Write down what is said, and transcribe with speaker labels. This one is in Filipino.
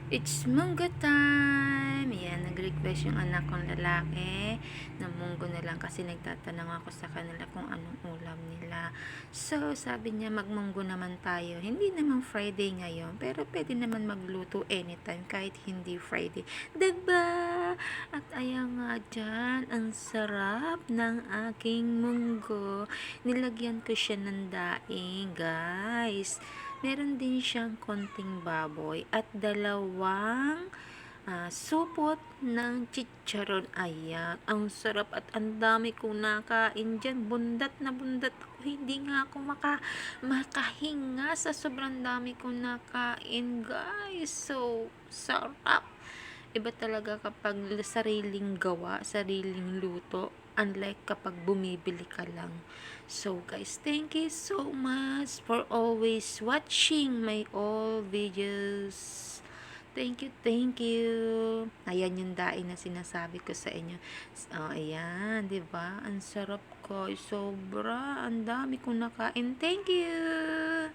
Speaker 1: It's munggo time! Yan, nag-request yung anak kong lalaki na munggo na lang kasi nagtatanong ako sa kanila kung anong ulam nila. So, sabi niya magmunggo naman tayo. Hindi naman Friday ngayon, pero pwede naman magluto anytime kahit hindi Friday. Diba? At ayan nga dyan, ang sarap ng aking munggo. Nilagyan ko siya ng daing, guys. Meron din siyang konting baboy at dalawang supot ng chicharon. Ayan, ang sarap at ang dami kong nakain dyan. Bundat na bundat ako. Hindi nga ako makahinga sa sobrang dami kong nakain, guys. So, sarap. Iba talaga kapag sariling gawa, sariling luto, unlike kapag bumibili ka lang. So guys, thank you so much for always watching my all videos. Thank you, thank you. Ayan yung daing na sinasabi ko sa inyo. Oh, ayan, 'di ba? Ang sarap ko, sobra. Ang dami kong nakain. Thank you.